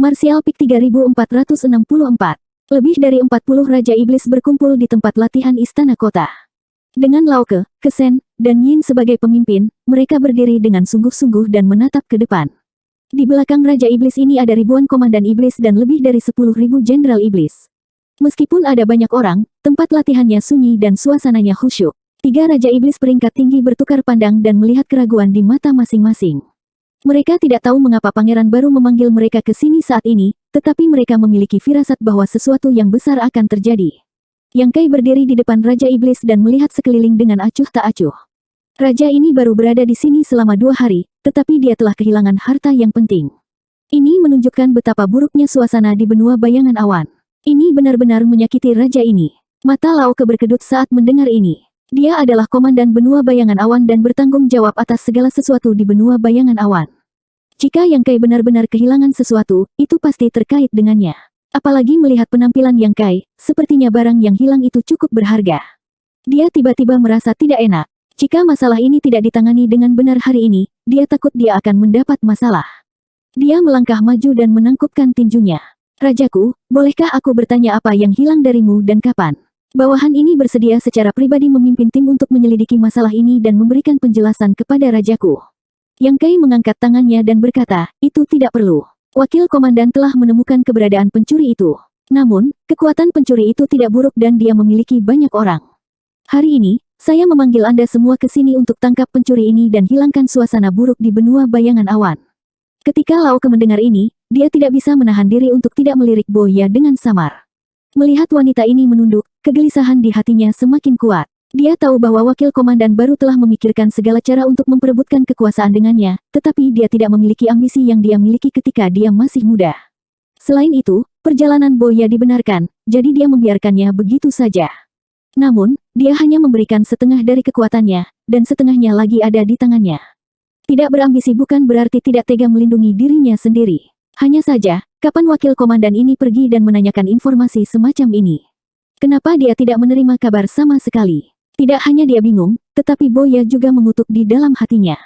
Martial Peak 3464. Lebih dari 40 Raja Iblis berkumpul di tempat latihan Istana Kota. Dengan Lao Ke, Kesen, dan Yin sebagai pemimpin, mereka berdiri dengan sungguh-sungguh dan menatap ke depan. Di belakang Raja Iblis ini ada ribuan komandan iblis dan lebih dari 10.000 jenderal iblis. Meskipun ada banyak orang, tempat latihannya sunyi dan suasananya khusyuk. 3 Raja Iblis peringkat tinggi bertukar pandang dan melihat keraguan di mata masing-masing. Mereka tidak tahu mengapa pangeran baru memanggil mereka ke sini saat ini, tetapi mereka memiliki firasat bahwa sesuatu yang besar akan terjadi. Yang Kai berdiri di depan Raja Iblis dan melihat sekeliling dengan acuh tak acuh. Raja ini baru berada di sini selama 2 hari, tetapi dia telah kehilangan harta yang penting. Ini menunjukkan betapa buruknya suasana di benua bayangan awan. Ini benar-benar menyakiti raja ini. Mata Lao Ke berkedut saat mendengar ini. Dia adalah komandan benua bayangan awan dan bertanggung jawab atas segala sesuatu di benua bayangan awan. Jika Yang Kai benar-benar kehilangan sesuatu, itu pasti terkait dengannya. Apalagi melihat penampilan Yang Kai, sepertinya barang yang hilang itu cukup berharga. Dia tiba-tiba merasa tidak enak. Jika masalah ini tidak ditangani dengan benar hari ini, dia takut dia akan mendapat masalah. Dia melangkah maju dan menangkupkan tinjunya. Rajaku, bolehkah aku bertanya apa yang hilang darimu dan kapan? Bawahan ini bersedia secara pribadi memimpin tim untuk menyelidiki masalah ini dan memberikan penjelasan kepada rajaku. Yang Kai mengangkat tangannya dan berkata, itu tidak perlu. Wakil komandan telah menemukan keberadaan pencuri itu. Namun, kekuatan pencuri itu tidak buruk dan dia memiliki banyak orang. Hari ini, saya memanggil Anda semua ke sini untuk tangkap pencuri ini dan hilangkan suasana buruk di benua bayangan awan. Ketika Lao Ke mendengar ini, dia tidak bisa menahan diri untuk tidak melirik Boya dengan samar. Melihat wanita ini menunduk, kegelisahan di hatinya semakin kuat. Dia tahu bahwa wakil komandan baru telah memikirkan segala cara untuk memperebutkan kekuasaan dengannya, tetapi dia tidak memiliki ambisi yang dia miliki ketika dia masih muda. Selain itu, perjalanan Boya dibenarkan, jadi dia membiarkannya begitu saja. Namun, dia hanya memberikan setengah dari kekuatannya, dan setengahnya lagi ada di tangannya. Tidak berambisi bukan berarti tidak tega melindungi dirinya sendiri. Hanya saja, kapan wakil komandan ini pergi dan menanyakan informasi semacam ini? Kenapa dia tidak menerima kabar sama sekali? Tidak hanya dia bingung, tetapi Boya juga mengutuk di dalam hatinya.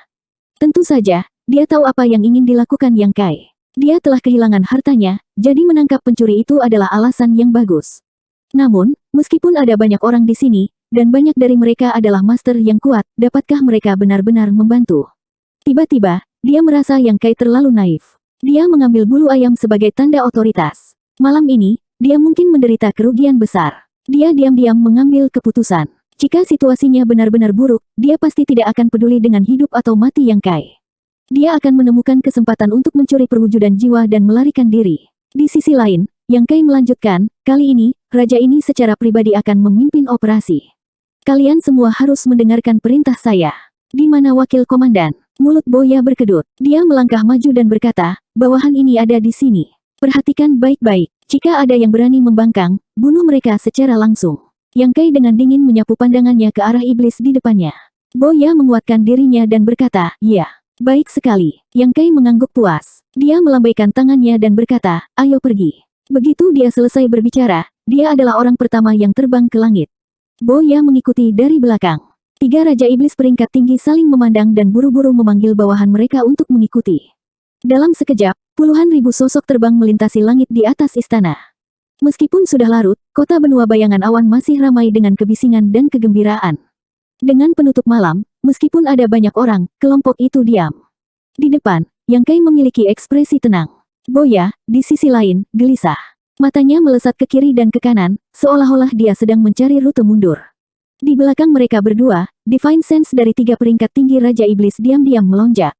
Tentu saja, dia tahu apa yang ingin dilakukan Yang Kai. Dia telah kehilangan hartanya, jadi menangkap pencuri itu adalah alasan yang bagus. Namun, meskipun ada banyak orang di sini, dan banyak dari mereka adalah master yang kuat, dapatkah mereka benar-benar membantu? Tiba-tiba, dia merasa Yang Kai terlalu naif. Dia mengambil bulu ayam sebagai tanda otoritas. Malam ini, dia mungkin menderita kerugian besar. Dia diam-diam mengambil keputusan. Jika situasinya benar-benar buruk, dia pasti tidak akan peduli dengan hidup atau mati Yang Kai. Dia akan menemukan kesempatan untuk mencuri perwujudan jiwa dan melarikan diri. Di sisi lain, Yang Kai melanjutkan, kali ini, raja ini secara pribadi akan memimpin operasi. Kalian semua harus mendengarkan perintah saya. Di mana wakil komandan? Mulut Boya berkedut. Dia melangkah maju dan berkata, bawahan ini ada di sini. Perhatikan baik-baik. Jika ada yang berani membangkang, bunuh mereka secara langsung. Yang Kai dengan dingin menyapu pandangannya ke arah iblis di depannya. Boya menguatkan dirinya dan berkata, ya, baik sekali. Yang Kai mengangguk puas. Dia melambaikan tangannya dan berkata, ayo pergi. Begitu dia selesai berbicara, dia adalah orang pertama yang terbang ke langit. Boya mengikuti dari belakang. 3 Raja Iblis peringkat tinggi saling memandang dan buru-buru memanggil bawahan mereka untuk mengikuti. Dalam sekejap, puluhan ribu sosok terbang melintasi langit di atas istana. Meskipun sudah larut, kota benua bayangan awan masih ramai dengan kebisingan dan kegembiraan. Dengan penutup malam, meskipun ada banyak orang, kelompok itu diam. Di depan, Yang Kai memiliki ekspresi tenang. Boya, di sisi lain, gelisah. Matanya melesat ke kiri dan ke kanan, seolah-olah dia sedang mencari rute mundur. Di belakang mereka berdua, Divine Sense dari 3 peringkat tinggi Raja Iblis diam-diam melonjak.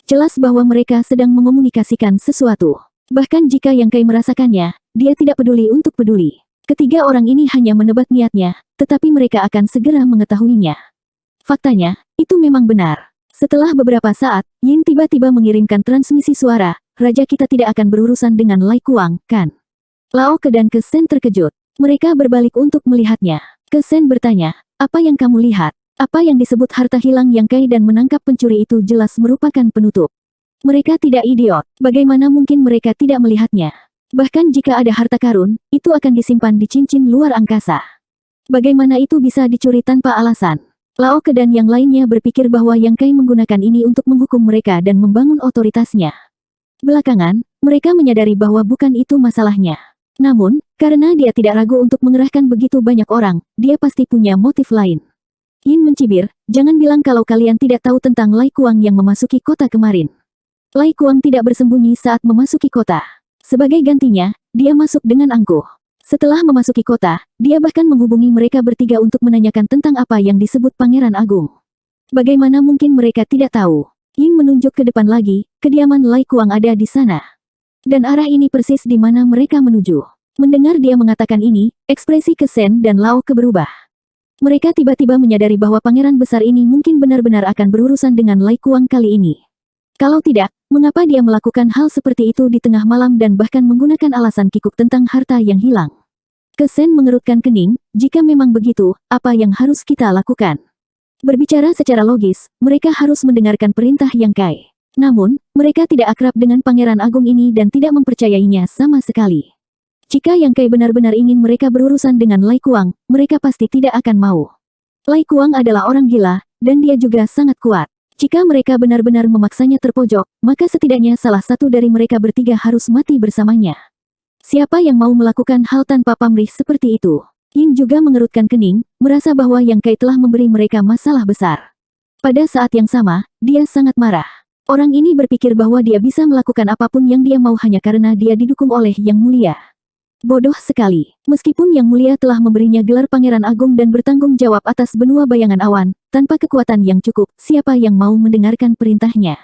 Jelas bahwa mereka sedang mengomunikasikan sesuatu. Bahkan jika Yang Kai merasakannya, dia tidak peduli untuk peduli. Ketiga orang ini hanya menebak niatnya, tetapi mereka akan segera mengetahuinya. Faktanya, itu memang benar. Setelah beberapa saat, Yin tiba-tiba mengirimkan transmisi suara, Raja kita tidak akan berurusan dengan Lai Kuang, kan? Lao Ke dan Kesen terkejut. Mereka berbalik untuk melihatnya. Kesen bertanya, apa yang kamu lihat? Apa yang disebut harta hilang Yang Kai dan menangkap pencuri itu jelas merupakan penutup. Mereka tidak idiot. Bagaimana mungkin mereka tidak melihatnya? Bahkan jika ada harta karun, itu akan disimpan di cincin luar angkasa. Bagaimana itu bisa dicuri tanpa alasan? Lao Ke dan yang lainnya berpikir bahwa Yang Kai menggunakan ini untuk menghukum mereka dan membangun otoritasnya. Belakangan, Mereka menyadari bahwa bukan itu masalahnya. Namun, karena dia tidak ragu untuk mengerahkan begitu banyak orang, dia pasti punya motif lain. Yin mencibir, jangan bilang kalau kalian tidak tahu tentang Lai Kuang yang memasuki kota kemarin. Lai Kuang tidak bersembunyi saat memasuki kota. Sebagai gantinya, dia masuk dengan angkuh. Setelah memasuki kota, dia bahkan menghubungi mereka bertiga untuk menanyakan tentang apa yang disebut Pangeran Agung. Bagaimana mungkin mereka tidak tahu? Yin menunjuk ke depan lagi, kediaman Lai Kuang ada di sana. Dan arah ini persis di mana mereka menuju. Mendengar dia mengatakan ini, ekspresi Kesen dan Lao Ke berubah. Mereka tiba-tiba menyadari bahwa pangeran besar ini mungkin benar-benar akan berurusan dengan Lai Kuang kali ini. Kalau tidak, mengapa dia melakukan hal seperti itu di tengah malam dan bahkan menggunakan alasan kikuk tentang harta yang hilang? Kesen mengerutkan kening, jika memang begitu, apa yang harus kita lakukan? Berbicara secara logis, mereka harus mendengarkan perintah Yang Kai. Namun, mereka tidak akrab dengan Pangeran Agung ini dan tidak mempercayainya sama sekali. Jika Yang Kai benar-benar ingin mereka berurusan dengan Lai Kuang, mereka pasti tidak akan mau. Lai Kuang adalah orang gila, dan dia juga sangat kuat. Jika mereka benar-benar memaksanya terpojok, maka setidaknya salah satu dari mereka bertiga harus mati bersamanya. Siapa yang mau melakukan hal tanpa pamrih seperti itu? Yin juga mengerutkan kening, merasa bahwa Yang Kai telah memberi mereka masalah besar. Pada saat yang sama, dia sangat marah. Orang ini berpikir bahwa dia bisa melakukan apapun yang dia mau hanya karena dia didukung oleh Yang Mulia. Bodoh sekali. Meskipun Yang Mulia telah memberinya gelar Pangeran Agung dan bertanggung jawab atas benua bayangan awan, tanpa kekuatan yang cukup, siapa yang mau mendengarkan perintahnya?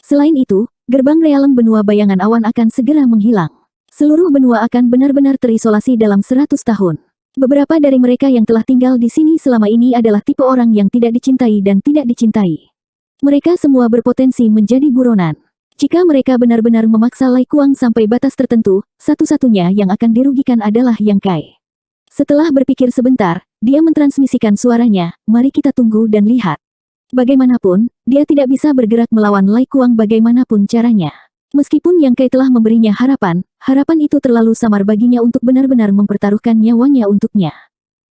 Selain itu, gerbang realem benua bayangan awan akan segera menghilang. Seluruh benua akan benar-benar terisolasi dalam 100 tahun. Beberapa dari mereka yang telah tinggal di sini selama ini adalah tipe orang yang tidak dicintai dan tidak dicintai. Mereka semua berpotensi menjadi buronan. Jika mereka benar-benar memaksa Lai Kuang sampai batas tertentu, satu-satunya yang akan dirugikan adalah Yang Kai. Setelah berpikir sebentar, dia mentransmisikan suaranya, mari kita tunggu dan lihat. Bagaimanapun, dia tidak bisa bergerak melawan Lai Kuang bagaimanapun caranya. Meskipun Yang Kai telah memberinya harapan, harapan itu terlalu samar baginya untuk benar-benar mempertaruhkan nyawanya untuknya.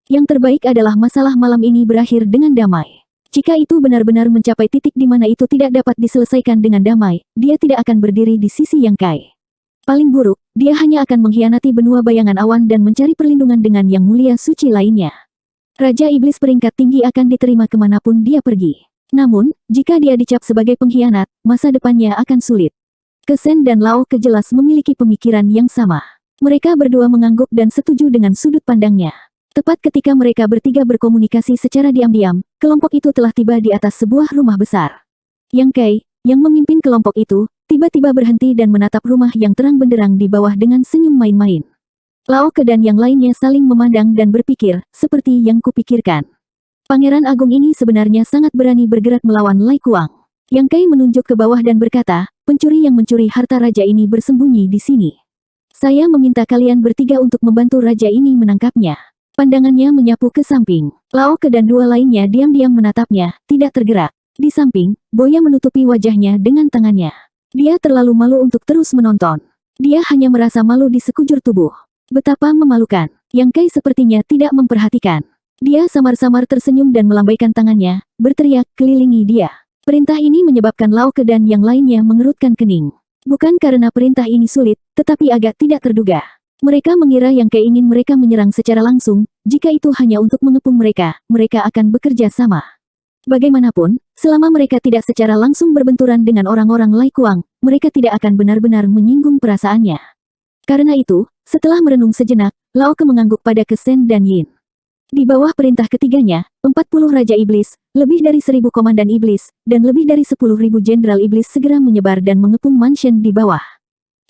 Yang terbaik adalah masalah malam ini berakhir dengan damai. Jika itu benar-benar mencapai titik di mana itu tidak dapat diselesaikan dengan damai, dia tidak akan berdiri di sisi Yang Kai. Paling buruk, dia hanya akan mengkhianati benua bayangan awan dan mencari perlindungan dengan Yang Mulia Suci lainnya. Raja Iblis peringkat tinggi akan diterima kemanapun dia pergi. Namun, jika dia dicap sebagai pengkhianat, masa depannya akan sulit. Kesen dan Lao Ke jelas memiliki pemikiran yang sama. Mereka berdua mengangguk dan setuju dengan sudut pandangnya. Tepat ketika mereka bertiga berkomunikasi secara diam-diam, kelompok itu telah tiba di atas sebuah rumah besar. Yang Kai, yang memimpin kelompok itu, tiba-tiba berhenti dan menatap rumah yang terang benderang di bawah dengan senyum main-main. Lao Ke dan yang lainnya saling memandang dan berpikir, seperti yang kupikirkan. Pangeran Agung ini sebenarnya sangat berani bergerak melawan Lai Kuang. Yang Kai menunjuk ke bawah dan berkata, pencuri yang mencuri harta raja ini bersembunyi di sini. Saya meminta kalian bertiga untuk membantu raja ini menangkapnya. Pandangannya menyapu ke samping. Lao Ke dan dua lainnya diam-diam menatapnya, tidak tergerak. Di samping, Boya menutupi wajahnya dengan tangannya. Dia terlalu malu untuk terus menonton. Dia hanya merasa malu di sekujur tubuh. Betapa memalukan. Yang Kai sepertinya tidak memperhatikan. Dia samar-samar tersenyum dan melambaikan tangannya, berteriak kelilingi dia. Perintah ini menyebabkan Lao Ke dan yang lainnya mengerutkan kening. Bukan karena perintah ini sulit, tetapi agak tidak terduga. Mereka mengira Yang Kai ingin mereka menyerang secara langsung, jika itu hanya untuk mengepung mereka, mereka akan bekerja sama. Bagaimanapun, selama mereka tidak secara langsung berbenturan dengan orang-orang Lai Kuang, mereka tidak akan benar-benar menyinggung perasaannya. Karena itu, setelah merenung sejenak, Lao Ke mengangguk pada Kesen dan Yin. Di bawah perintah ketiganya, 40 Raja Iblis, lebih dari 1000 Komandan Iblis, dan lebih dari 10.000 Jenderal Iblis segera menyebar dan mengepung mansion di bawah.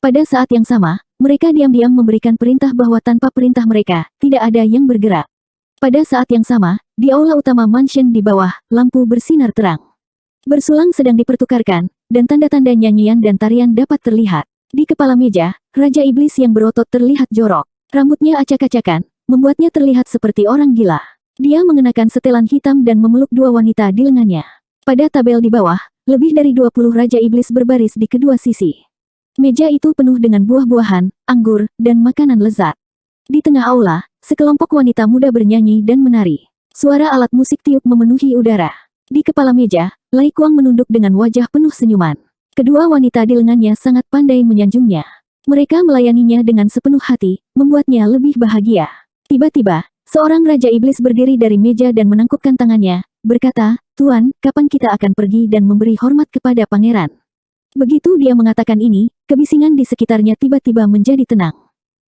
Pada saat yang sama, mereka diam-diam memberikan perintah bahwa tanpa perintah mereka, tidak ada yang bergerak. Pada saat yang sama, di aula utama mansion di bawah, lampu bersinar terang. Bersulang sedang dipertukarkan, dan tanda-tanda nyanyian dan tarian dapat terlihat. Di kepala meja, Raja Iblis yang berotot terlihat jorok. Rambutnya acak-acakan, membuatnya terlihat seperti orang gila. Dia mengenakan setelan hitam dan memeluk dua wanita di lengannya. Pada tabel di bawah, lebih dari 20 Raja Iblis berbaris di kedua sisi. Meja itu penuh dengan buah-buahan, anggur, dan makanan lezat. Di tengah aula, sekelompok wanita muda bernyanyi dan menari. Suara alat musik tiup memenuhi udara. Di kepala meja, Lai Kuang menunduk dengan wajah penuh senyuman. Kedua wanita di lengannya sangat pandai menyanjungnya. Mereka melayaninya dengan sepenuh hati, membuatnya lebih bahagia. Tiba-tiba, seorang Raja Iblis berdiri dari meja dan menangkupkan tangannya, berkata, "Tuan, kapan kita akan pergi dan memberi hormat kepada pangeran?" Begitu dia mengatakan ini, kebisingan di sekitarnya tiba-tiba menjadi tenang.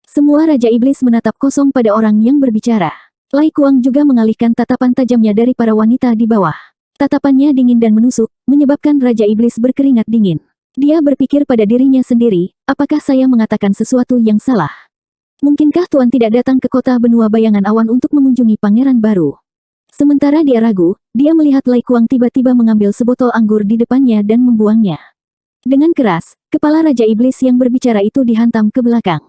Semua Raja Iblis menatap kosong pada orang yang berbicara. Lai Kuang juga mengalihkan tatapan tajamnya dari para wanita di bawah. Tatapannya dingin dan menusuk, menyebabkan Raja Iblis berkeringat dingin. Dia berpikir pada dirinya sendiri, apakah saya mengatakan sesuatu yang salah? Mungkinkah Tuan tidak datang ke kota benua bayangan awan untuk mengunjungi pangeran baru? Sementara dia ragu, dia melihat Lai Kuang tiba-tiba mengambil sebotol anggur di depannya dan membuangnya. Dengan keras, kepala Raja Iblis yang berbicara itu dihantam ke belakang.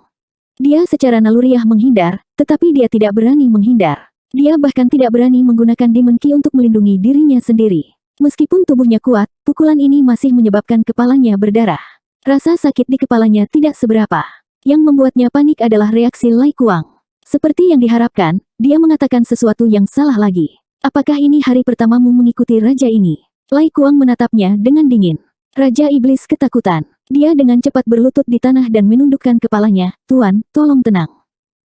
Dia secara naluriah menghindar, tetapi dia tidak berani menghindar. Dia bahkan tidak berani menggunakan Demon Ki untuk melindungi dirinya sendiri. Meskipun tubuhnya kuat, pukulan ini masih menyebabkan kepalanya berdarah. Rasa sakit di kepalanya tidak seberapa. Yang membuatnya panik adalah reaksi Lai Kuang. Seperti yang diharapkan, dia mengatakan sesuatu yang salah lagi. Apakah ini hari pertamamu mengikuti raja ini? Lai Kuang menatapnya dengan dingin. Raja Iblis ketakutan. Dia dengan cepat berlutut di tanah dan menundukkan kepalanya. "Tuan, tolong tenang.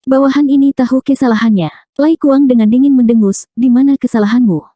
Bawahan ini tahu kesalahannya." Lai Kuang dengan dingin mendengus, "Di mana kesalahanmu?"